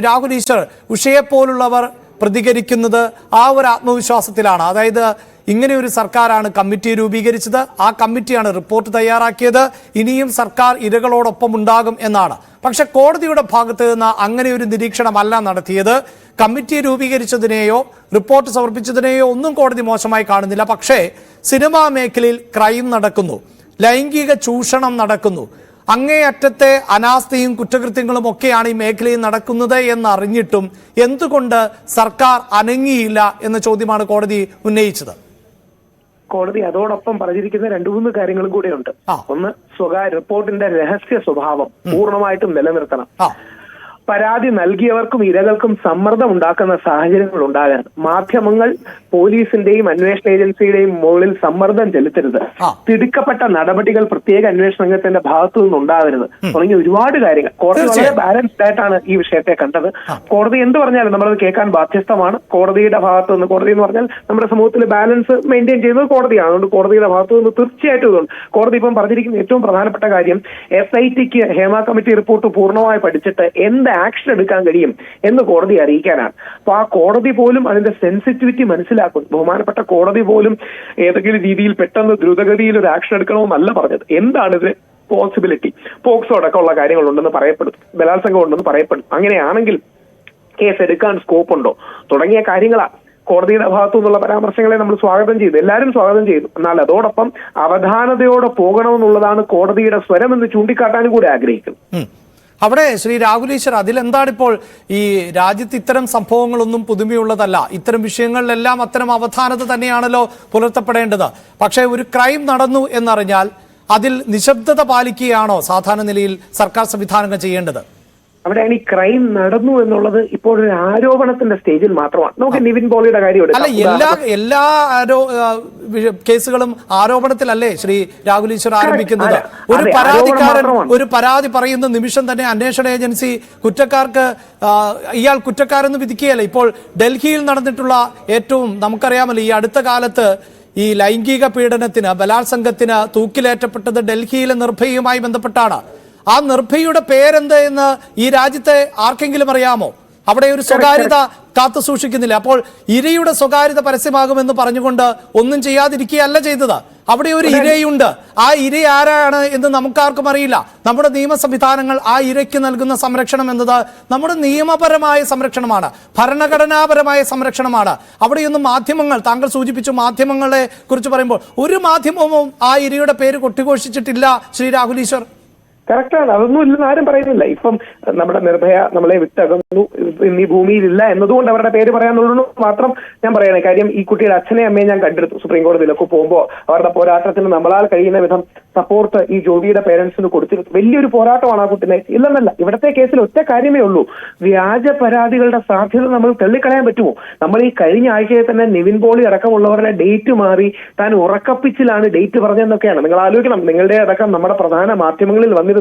രാഹുൽ ഈശ്വർ ഉഷയെപ്പോലുള്ളവർ പ്രതികരിക്കുന്നത് ആ ഒരു ആത്മവിശ്വാസത്തിലാണ്. അതായത് ഇങ്ങനെ ഒരു സർക്കാരാണ് കമ്മിറ്റി രൂപീകരിച്ചത്, ആ കമ്മിറ്റിയാണ് റിപ്പോർട്ട് തയ്യാറാക്കിയത്, ഇനിയും സർക്കാർ ഇരകളോടൊപ്പം ഉണ്ടാകും എന്നാണ്. പക്ഷെ കോടതിയുടെ ഭാഗത്ത് നിന്ന് അങ്ങനെ ഒരു നിരീക്ഷണമല്ല നടത്തിയത്. കമ്മിറ്റി രൂപീകരിച്ചതിനെയോ റിപ്പോർട്ട് സമർപ്പിച്ചതിനെയോ ഒന്നും കോടതി മോശമായി കാണുന്നില്ല. പക്ഷേ സിനിമാ മേഖലയിൽ ക്രൈം നടക്കുന്നു, ലൈംഗിക ചൂഷണം നടക്കുന്നു, അങ്ങേയറ്റത്തെ അനാസ്ഥയും കുറ്റകൃത്യങ്ങളും ഒക്കെയാണ് ഈ മേഖലയിൽ നടക്കുന്നത് എന്നറിഞ്ഞിട്ടും എന്തുകൊണ്ട് സർക്കാർ അനങ്ങിയില്ല എന്ന ചോദ്യമാണ് കോടതി ഉന്നയിച്ചത്. കോടതി അതോടൊപ്പം പറഞ്ഞിരിക്കുന്ന 2-3 കാര്യങ്ങളും കൂടെയുണ്ട്. ഒന്ന്, സ്വകാര്യ റിപ്പോർട്ടിന്റെ രഹസ്യ സ്വഭാവം പൂർണ്ണമായിട്ടും നിലനിർത്തണം. പരാതി നൽകിയവർക്കും ഇരകൾക്കും സമ്മർദ്ദം ഉണ്ടാക്കുന്ന സാഹചര്യങ്ങൾ ഉണ്ടാകരുത്. മാധ്യമങ്ങൾ പോലീസിന്റെയും അന്വേഷണ ഏജൻസിയുടെയും മുകളിൽ സമ്മർദ്ദം ചെലുത്തരുത്. തിടുക്കപ്പെട്ട നടപടികൾ പ്രത്യേക അന്വേഷണ സംഘത്തിന്റെ ഭാഗത്തു നിന്നുണ്ടാകരുത് തുടങ്ങിയ ഒരുപാട് കാര്യങ്ങൾ കോടതി വളരെ ബാലൻസ്ഡ് ആയിട്ടാണ് ഈ വിഷയത്തെ കണ്ടത്. കോടതി എന്ത് പറഞ്ഞാലും നമ്മളത് കേൾക്കാൻ ബാധ്യസ്ഥമാണ്. കോടതിയുടെ ഭാഗത്തു നിന്ന്, കോടതി എന്ന് പറഞ്ഞാൽ നമ്മുടെ സമൂഹത്തിൽ ബാലൻസ് മെയിൻറ്റെയിൻ ചെയ്യുന്നത് കോടതിയാണ്. അതുകൊണ്ട് കോടതിയുടെ ഭാഗത്തു നിന്ന് തീർച്ചയായിട്ടും ഇതുണ്ട്. കോടതി ഇപ്പം പറഞ്ഞിരിക്കുന്ന ഏറ്റവും പ്രധാനപ്പെട്ട കാര്യം SITക്ക് ഹേമ കമ്മിറ്റി റിപ്പോർട്ട് പൂർണ്ണമായി പഠിച്ചിട്ട് എന്ത് ആക്ഷൻ എടുക്കാൻ കഴിയും എന്ന് കോടതി അറിയിക്കാനാണ്. അപ്പൊ ആ കോടതി പോലും അതിന്റെ സെൻസിറ്റിവിറ്റി മനസ്സിലാക്കും. ബഹുമാനപ്പെട്ട കോടതി പോലും ഏതെങ്കിലും രീതിയിൽ പെട്ടെന്ന് ദ്രുതഗതിയിൽ ഒരു ആക്ഷൻ എടുക്കണമെന്നല്ല പറഞ്ഞത്. എന്താണ് ഇത് പോസിബിലിറ്റി, പോക്സോ അടക്കമുള്ള കാര്യങ്ങളുണ്ടെന്ന് പറയപ്പെടും, ബലാത്സംഗം ഉണ്ടെന്ന് പറയപ്പെടും, അങ്ങനെയാണെങ്കിൽ കേസ് എടുക്കാൻ സ്കോപ്പ് ഉണ്ടോ തുടങ്ങിയ കാര്യങ്ങളാണ്. കോടതിയുടെ ഭാഗത്തു നിന്നുള്ള പരാമർശങ്ങളെ നമ്മൾ സ്വാഗതം ചെയ്തു, എല്ലാവരും സ്വാഗതം ചെയ്തു. എന്നാൽ അതോടൊപ്പം അവധാനതയോടെ പോകണമെന്നുള്ളതാണ് കോടതിയുടെ സ്വരം എന്ന് ചൂണ്ടിക്കാട്ടാനും കൂടെ ആഗ്രഹിക്കുന്നു. അവിടെ ശ്രീ രാഹുൽ ഈശ്വർ, അതിലെന്താണിപ്പോൾ ഈ രാജ്യത്ത് ഇത്തരം സംഭവങ്ങളൊന്നും പുതുമയുള്ളതല്ല. ഇത്തരം വിഷയങ്ങളിലെല്ലാം അത്തരം അവധാനത തന്നെയാണല്ലോ പുലർത്തപ്പെടേണ്ടത്. പക്ഷേ ഒരു ക്രൈം നടന്നു എന്നറിഞ്ഞാൽ അതിൽ നിശബ്ദത പാലിക്കുകയാണോ സാധാരണ നിലയിൽ സർക്കാർ സംവിധാനങ്ങൾ ചെയ്യേണ്ടത്? അവിടെയാണ് ഈ ക്രൈം നടന്നു എന്നുള്ളത് ഇപ്പോൾ ഒരു ആരോപണത്തിന്റെ സ്റ്റേജിൽ മാത്രമാണ്. നമുക്ക് നിവിൻ പോളിയുടെ കാര്യം അല്ല, എല്ലാ കേസുകളും ആരോപണത്തിലല്ലേ ശ്രീ രാഹുൽ ഈശ്വർ ആരംഭിക്കുന്നത്? ഒരു പരാതി പറയുന്ന നിമിഷം തന്നെ അന്വേഷണ ഏജൻസി കുറ്റക്കാർക്ക് ഇയാൾ കുറ്റക്കാരെന്ന് വിധിക്കുകയല്ലേ. ഇപ്പോൾ ഡൽഹിയിൽ നടന്നിട്ടുള്ള ഏറ്റവും നമുക്കറിയാമല്ലോ, ഈ അടുത്ത കാലത്ത് ഈ ലൈംഗിക പീഡനത്തിന്, ബലാത്സംഗത്തിന് തൂക്കിലേറ്റപ്പെട്ടത് ഡൽഹിയിലെ നിർഭയയുമായി ബന്ധപ്പെട്ടാണ്. ആ നിർഭയയുടെ പേരെന്ത് എന്ന് ഈ രാജ്യത്തെ ആർക്കെങ്കിലും അറിയാമോ? അവിടെ ഒരു സ്വകാര്യത കാത്തു സൂക്ഷിക്കുന്നില്ല. അപ്പോൾ ഇരയുടെ സ്വകാര്യത പരസ്യമാകുമെന്ന് പറഞ്ഞുകൊണ്ട് ഒന്നും ചെയ്യാതിരിക്കുകയല്ല ചെയ്തത്. അവിടെ ഒരു ഇരയുണ്ട്. ആ ഇര ആരാണ് എന്ന് നമുക്കാർക്കും അറിയില്ല. നമ്മുടെ നിയമ സംവിധാനങ്ങൾ ആ ഇരയ്ക്ക് നൽകുന്ന സംരക്ഷണം എന്നത് നമ്മുടെ നിയമപരമായ സംരക്ഷണമാണ്, ഭരണഘടനാപരമായ സംരക്ഷണമാണ്. അവിടെയൊന്നും മാധ്യമങ്ങൾ, താങ്കൾ സൂചിപ്പിച്ചു മാധ്യമങ്ങളെ കുറിച്ച് പറയുമ്പോൾ, ഒരു മാധ്യമവും ആ ഇരയുടെ പേര് കൊട്ടിഘോഷിച്ചിട്ടില്ല ശ്രീ രാഹുൽ ഈശ്വർ. കറക്റ്റാണ്, അതൊന്നും ഇല്ലെന്ന് ആരും പറയുന്നില്ല. ഇപ്പം നമ്മുടെ നിർഭയ നമ്മളെ വിട്ടകന്നു, ഈ ഭൂമിയിലില്ല എന്നതുകൊണ്ട് അവരുടെ പേര് പറയാനുള്ളൂ മാത്രം ഞാൻ പറയണേ. കാര്യം ഈ കുട്ടിയുടെ അച്ഛനെ അമ്മയെ ഞാൻ കണ്ടെടുത്തു സുപ്രീം കോടതിയിലൊക്കെ പോകുമ്പോൾ. അവരുടെ പോരാട്ടത്തിന് നമ്മളാൽ കഴിയുന്ന വിധം സപ്പോർട്ട് ഈ ജോഡിയുടെ പേരൻസിന് കൊടുത്തിരുന്നു. വലിയൊരു പോരാട്ടമാണ് ആ കുട്ടിനെ ഇല്ലെന്നല്ല. ഇവിടത്തെ കേസിൽ ഒറ്റ കാര്യമേ ഉള്ളൂ, വ്യാജ പരാതികളുടെ സാധ്യത നമ്മൾ തള്ളിക്കളയാൻ പറ്റുമോ? നമ്മൾ ഈ കഴിഞ്ഞ ആഴ്ചയിൽ തന്നെ നിവിൻ പോളി അടക്കമുള്ളവരുടെ ഡേറ്റ് മാറി താൻ ഉറക്കപ്പിച്ചിലാണ് ഡേറ്റ് പറഞ്ഞതെന്നൊക്കെയാണ്. നിങ്ങൾ ആലോചിക്കണം, നിങ്ങളുടെ അടക്കം നമ്മുടെ പ്രധാന മാധ്യമങ്ങളിൽ വന്നിരുന്നത്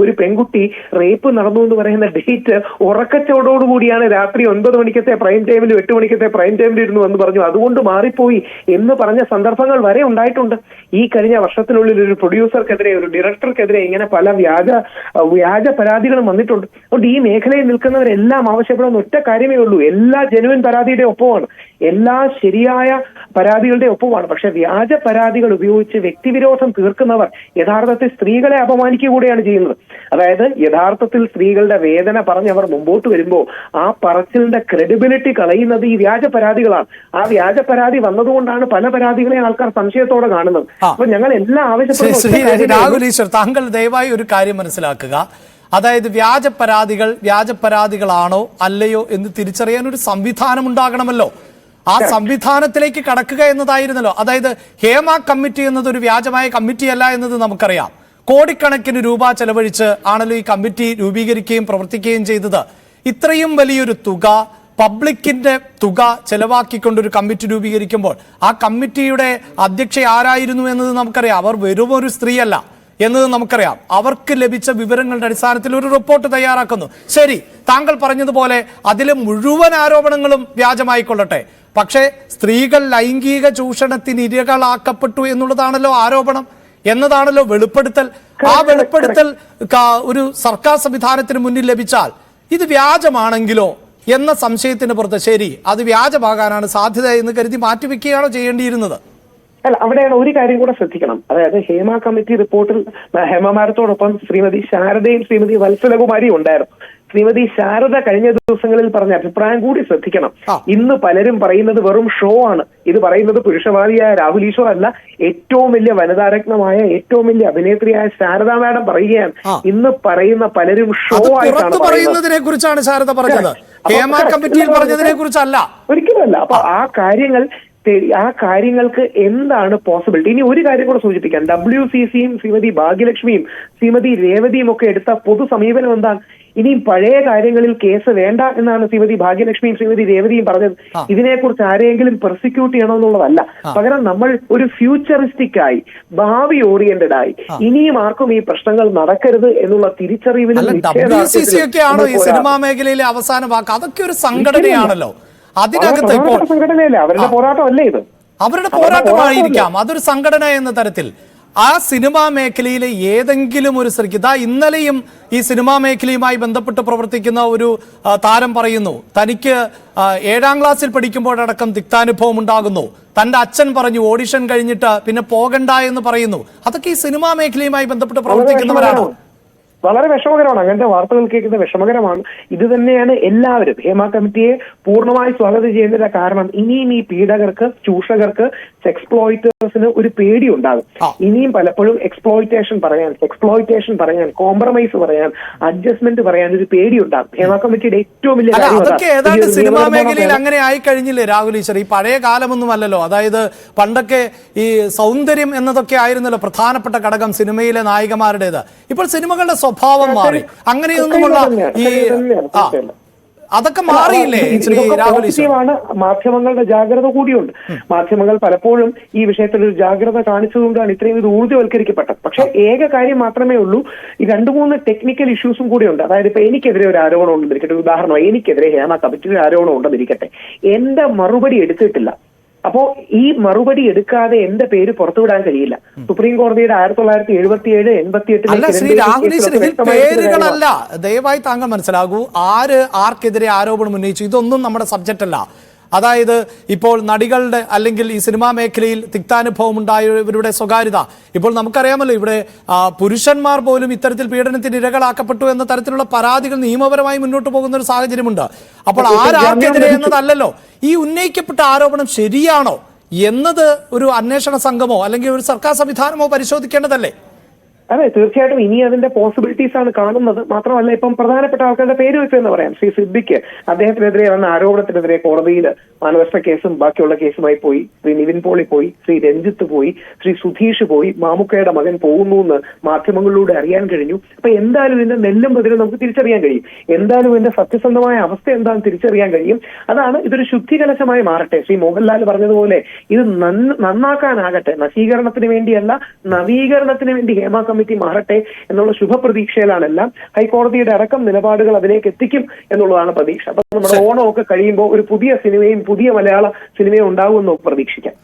ഒരു പെൺകുട്ടി റേപ്പ് നടന്നു എന്ന് പറയുന്ന ഡേറ്റ് ഉറക്കച്ചോടോടുകൂടിയാണ് രാത്രി 9 മണിക്കത്തെ പ്രൈം ടൈമിലും 8 മണിക്കത്തെ പ്രൈം ടൈമിലും ഇരുന്നു എന്ന് പറഞ്ഞു. അതുകൊണ്ട് മാറിപ്പോയി എന്ന് പറഞ്ഞ സന്ദർഭങ്ങൾ വരെ ഉണ്ടായിട്ടുണ്ട്. ഈ കഴിഞ്ഞ വർഷത്തിനുള്ളിൽ ഒരു പ്രൊഡ്യൂസർക്കെതിരെ, ഒരു ഡയറക്ടർക്കെതിരെ ഇങ്ങനെ പല വ്യാജ പരാതികളും വന്നിട്ടുണ്ട്. അതുകൊണ്ട് ഈ മേഖലയിൽ നിൽക്കുന്നവരെല്ലാം ആവശ്യപ്പെടുന്ന ഒറ്റ കാര്യമേ ഉള്ളൂ, എല്ലാ ജെനുവിൻ പരാതിയുടെ ഒപ്പമാണ്, എല്ലാ ശരിയായ പരാതികളുടെ ഒപ്പമാണ്. പക്ഷെ വ്യാജ പരാതികൾ ഉപയോഗിച്ച് വ്യക്തിവിരോധം തീർക്കുന്നവർ യഥാർത്ഥത്തിൽ സ്ത്രീകളെ അപമാനിക്കുക കൂടെയാണ് ചെയ്യുന്നത്. അതായത് യഥാർത്ഥത്തിൽ സ്ത്രീകളുടെ വേദന പറഞ്ഞ് അവർ മുമ്പോട്ട് വരുമ്പോൾ ആ പറച്ചിലിന്റെ ക്രെഡിബിലിറ്റി കളയുന്നത് ഈ വ്യാജ പരാതികളാണ്. ആ വ്യാജ പരാതി വന്നതുകൊണ്ടാണ് പല പരാതികളെ ആൾക്കാർ സംശയത്തോടെ കാണുന്നത്. അപ്പൊ ഞങ്ങൾ എല്ലാം ആവശ്യപ്പെടുന്നു. താങ്കൾ ദയവായി ഒരു കാര്യം മനസ്സിലാക്കുക. അതായത് വ്യാജ പരാതികളാണോ അല്ലയോ എന്ന് തിരിച്ചറിയാൻ ഒരു സംവിധാനം ഉണ്ടാകണമല്ലോ. ആ സംവിധാനത്തിലേക്ക് കടക്കുക എന്നതായിരുന്നല്ലോ. അതായത് ഹേമ കമ്മിറ്റി എന്നത് ഒരു വ്യാജമായ കമ്മിറ്റിയല്ല എന്നത് നമുക്കറിയാം. കോടിക്കണക്കിന് രൂപ ചെലവഴിച്ച് ആണല്ലോ ഈ കമ്മിറ്റി രൂപീകരിക്കുകയും പ്രവർത്തിക്കുകയും ചെയ്തത്. ഇത്രയും വലിയൊരു തുക, പബ്ലിക്കിന്റെ തുക ചെലവാക്കിക്കൊണ്ടൊരു കമ്മിറ്റി രൂപീകരിക്കുമ്പോൾ ആ കമ്മിറ്റിയുടെ അധ്യക്ഷ ആരായിരുന്നു എന്നത് നമുക്കറിയാം. അവർ വെറും ഒരു സ്ത്രീയല്ല എന്നത് നമുക്കറിയാം. അവർക്ക് ലഭിച്ച വിവരങ്ങളുടെ അടിസ്ഥാനത്തിൽ ഒരു റിപ്പോർട്ട് തയ്യാറാക്കുന്നു. ശരി, താങ്കൾ പറഞ്ഞതുപോലെ അതിലെ മുഴുവൻ ആരോപണങ്ങളും വ്യാജമായിക്കൊള്ളട്ടെ. പക്ഷേ സ്ത്രീകൾ ലൈംഗിക ചൂഷണത്തിന് ഇരകളാക്കപ്പെട്ടു എന്നുള്ളതാണല്ലോ ആരോപണം, എന്നതാണല്ലോ വെളിപ്പെടുത്തൽ. ആ വെളിപ്പെടുത്തൽ ഒരു സർക്കാർ സംവിധാനത്തിന് മുന്നിൽ ലഭിച്ചാൽ ഇത് വ്യാജമാണെങ്കിലോ എന്ന സംശയത്തിന് പുറത്ത് ശരി അത് വ്യാജമാകാനാണ് സാധ്യത എന്ന് കരുതി മാറ്റിവെക്കുകയാണോ ചെയ്യേണ്ടിയിരുന്നത്? അല്ല, അവിടെയാണ് ഒരു കാര്യം കൂടെ ശ്രദ്ധിക്കണം. അതായത് ഹേമ കമ്മിറ്റി റിപ്പോർട്ടിൽ ഹേമ മാഡത്തോടൊപ്പം ശ്രീമതി ശാരദയും ശ്രീമതി വത്സലകുമാരിയും ഉണ്ടായിരുന്നു. ശ്രീമതി ശാരദ കഴിഞ്ഞ ദിവസങ്ങളിൽ പറഞ്ഞ അഭിപ്രായം കൂടി ശ്രദ്ധിക്കണം. ഇന്ന് പലരും പറയുന്നത് വെറും ഷോ ആണ്. ഇത് പറയുന്നത് പുരുഷവാദിയായ രാഹുൽ ഈശ്വർ അല്ല, ഏറ്റവും വലിയ വനിതാരത്നമായ ഏറ്റവും വലിയ അഭിനേത്രിയായ ശാരദ മാഡം പറയുകയാണ്. ഇന്ന് പറയുന്ന പലരും ഷോ ആയിട്ടാണ് പറയുന്നതിനെ കുറിച്ചാണ് ശാരദ പറഞ്ഞത്, ഹേമ കമ്മിറ്റിയിൽ പറഞ്ഞതിനെ കുറിച്ചല്ല. ഒരിക്കലുമല്ല. അപ്പൊ ആ കാര്യങ്ങൾക്ക് എന്താണ് പോസിബിലിറ്റി? ഇനി ഒരു കാര്യം കൂടെ സൂചിപ്പിക്കാം. WCCയും ശ്രീമതി ഭാഗ്യലക്ഷ്മിയും ശ്രീമതി രേവതിയും ഒക്കെ എടുത്ത പൊതു സമീപനം എന്താണ്? ഇനിയും പഴയ കാര്യങ്ങളിൽ കേസ് വേണ്ട എന്നാണ് ശ്രീമതി ഭാഗ്യലക്ഷ്മിയും ശ്രീമതി രേവതിയും പറഞ്ഞത്. ഇതിനെക്കുറിച്ച് ആരെങ്കിലും പ്രോസിക്യൂട്ട് ചെയ്യണമെന്നുള്ളതല്ല. പകരം നമ്മൾ ഒരു ഫ്യൂച്ചറിസ്റ്റിക് ആയി, ഭാവി ഓറിയന്റഡ് ആയി, ഇനിയും ആർക്കും ഈ പ്രശ്നങ്ങൾ നടക്കരുത് എന്നുള്ള തിരിച്ചറിവിലും സിനിമാ മേഖലയിലെ അവസാന വാക്ക് അതൊക്കെ ഒരു സംഘടനയാണല്ലോ. അതിനകത്ത് ഇപ്പോൾ സംഘടനയല്ലേ, അവരുടെ പോരാട്ടമല്ലേ ഇത്? അവരുടെ പോരാട്ടമായിരിക്കാം, അതൊരു സംഘടന എന്ന തരത്തിൽ. ആ സിനിമാ മേഖലയിലെ ഏതെങ്കിലും ഒരു സ്ത്രീക്ക്, ഇന്നലെയും ഈ സിനിമാ മേഖലയുമായി ബന്ധപ്പെട്ട് പ്രവർത്തിക്കുന്ന ഒരു താരം പറയുന്നു, തനിക്ക് 7ാം ക്ലാസ്സിൽ പഠിക്കുമ്പോഴടക്കം തിക്താനുഭവം ഉണ്ടാകുന്നു. തന്റെ അച്ഛൻ പറഞ്ഞു ഓഡിഷൻ കഴിഞ്ഞിട്ട് പിന്നെ പോകണ്ട എന്ന് പറയുന്നു. അതൊക്കെ ഈ സിനിമാ മേഖലയുമായി ബന്ധപ്പെട്ട് പ്രവർത്തിക്കുന്നവരാണ്. വളരെ വിഷമകരമാണ്. അങ്ങനത്തെ വാർത്തകൾ കേൾക്കുന്നത് വിഷമകരമാണ്. ഇത് തന്നെയാണ് എല്ലാവരും ഹേമ കമ്മിറ്റിയെ പൂർണ്ണമായി സ്വാഗതം ചെയ്യുന്നതിന്റെ കാരണം. ഇനിയും ഈ പീഡകർക്ക്, ചൂഷകർക്ക്, എക്സ്പ്ലോയിറ്റേഴ്സിന് ഒരു പേടി ഉണ്ടാകും. ഇനിയും പലപ്പോഴും എക്സ്പ്ലോയിറ്റേഷൻ പറയാൻ, കോംപ്രമൈസ് പറയാൻ, അഡ്ജസ്റ്റ്മെന്റ് പറയാൻ ഒരു പേടി ഉണ്ടാകും. ഹേമ കമ്മിറ്റിയുടെ ഏറ്റവും വലിയ ഏതാണ്ട് സിനിമാ മേഖലയിൽ അങ്ങനെ ആയി കഴിഞ്ഞില്ലേ രാഹുൽ ഈശ്വർ? ഈ പഴയ കാലമൊന്നും അല്ലല്ലോ. അതായത് പണ്ടൊക്കെ ഈ സൗന്ദര്യം എന്നതൊക്കെ ആയിരുന്നല്ലോ പ്രധാനപ്പെട്ട ഘടകം സിനിമയിലെ നായികമാരുടേത്. ഇപ്പോൾ സിനിമകളുടെ സ്വഭാവം മാറി. അങ്ങനെയൊന്നുമുള്ള ഈ അതൊക്കെ മാറിയില്ലേ ശ്രീ രാഹുൽ ഈശ്വർ? മാധ്യമങ്ങളുടെ ജാഗ്രത കൂടിയുണ്ട്. മാധ്യമങ്ങൾ പലപ്പോഴും ഈ വിഷയത്തിൽ ഒരു ജാഗ്രത കാണിച്ചതുകൊണ്ടാണ് ഇത്രയും ഇത് ഊർജ്ജവൽക്കരിക്കപ്പെട്ടത്. പക്ഷെ ഏക കാര്യം മാത്രമേ ഉള്ളൂ, ഈ 2-3 ടെക്നിക്കൽ ഇഷ്യൂസും കൂടിയുണ്ട്. അതായത് ഇപ്പൊ എനിക്കെതിരെ ഒരു ആരോപണം ഉണ്ടെന്നിരിക്കട്ടെ, ഉദാഹരണം എനിക്കെതിരെ ഹേമ കമ്മിറ്റിയുടെ ആരോപണം ഉണ്ടെന്നിരിക്കട്ടെ, എന്റെ മറുപടി എടുത്തിട്ടില്ല. അപ്പോ ഈ മറുപടി എടുക്കാതെ എന്റെ പേര് പുറത്തുവിടാൻ കഴിയില്ല. സുപ്രീം കോടതിയുടെ 1977, 88 പേരുകളല്ല, ദയവായി താങ്കൾ മനസ്സിലാകൂ. ആർക്കെതിരെ ആരോപണം ഉന്നയിച്ചു ഇതൊന്നും നമ്മുടെ സബ്ജക്റ്റ് അല്ല. അതായത് ഇപ്പോൾ നടികളുടെ അല്ലെങ്കിൽ ഈ സിനിമാ മേഖലയിൽ തിക്താനുഭവം ഉണ്ടായവരുടെ സ്വകാര്യത, ഇപ്പോൾ നമുക്കറിയാമല്ലോ ഇവിടെ പുരുഷന്മാർ പോലും ഇത്തരത്തിൽ പീഡനത്തിന് ഇരകളാക്കപ്പെട്ടു എന്ന തരത്തിലുള്ള പരാതികൾ നിയമപരമായി മുന്നോട്ട് പോകുന്ന ഒരു സാഹചര്യമുണ്ട്. അപ്പോൾ ആർക്കെതിരെ എന്നതല്ലല്ലോ, ഈ ഉന്നയിക്കപ്പെട്ട ആരോപണം ശരിയാണോ എന്നത് ഒരു അന്വേഷണ സംഘമോ അല്ലെങ്കിൽ ഒരു സർക്കാർ സംവിധാനമോ പരിശോധിക്കേണ്ടതല്ലേ? അതെ, തീർച്ചയായിട്ടും ഇനി അതിന്റെ പോസിബിലിറ്റീസ് ആണ് കാണുന്നത്. മാത്രമല്ല ഇപ്പം പ്രധാനപ്പെട്ട ആൾക്കാരുടെ പേര് വെച്ചെന്ന് പറയാം. ശ്രീ സിദ്ദിഖ്, അദ്ദേഹത്തിനെതിരെ വന്ന ആരോപണത്തിനെതിരെ കോടതിയിൽ മാനനഷ്ട കേസും ബാക്കിയുള്ള കേസുമായി പോയി. ശ്രീ നിവിൻ പോളി പോയി, ശ്രീ രഞ്ജിത്ത് പോയി, ശ്രീ സുധീഷ് പോയി, മാമുക്കയുടെ മകൻ പോകുന്നു എന്ന് മാധ്യമങ്ങളിലൂടെ അറിയാൻ കഴിഞ്ഞു. അപ്പൊ എന്തായാലും ഇതിന്റെ നെല്ലും ബദലും നമുക്ക് തിരിച്ചറിയാൻ കഴിയും. എന്തായാലും ഇതിന്റെ സത്യസന്ധമായ അവസ്ഥ എന്താണെന്ന് തിരിച്ചറിയാൻ കഴിയും. അതാണ് ഇതൊരു ശുദ്ധികലശമായി മാറട്ടെ. ശ്രീ മോഹൻലാൽ പറഞ്ഞതുപോലെ ഇത് നന്നാക്കാനാകട്ടെ, നശീകരണത്തിന് വേണ്ടിയല്ല നവീകരണത്തിന് വേണ്ടി ഹേമ കമ്മിറ്റി മാറട്ടെ എന്നുള്ള ശുഭപ്രതീക്ഷയിലാണ് എല്ലാം. ഹൈക്കോടതിയുടെ അടക്കം നിലപാടുകൾ അതിലേക്ക് എത്തിക്കും എന്നുള്ളതാണ് പ്രതീക്ഷ. അപ്പൊ നമ്മുടെ ഓണമൊക്കെ കഴിയുമ്പോൾ ഒരു പുതിയ സിനിമയും പുതിയ മലയാള സിനിമയും ഉണ്ടാകുമെന്ന് പ്രതീക്ഷിക്കാം.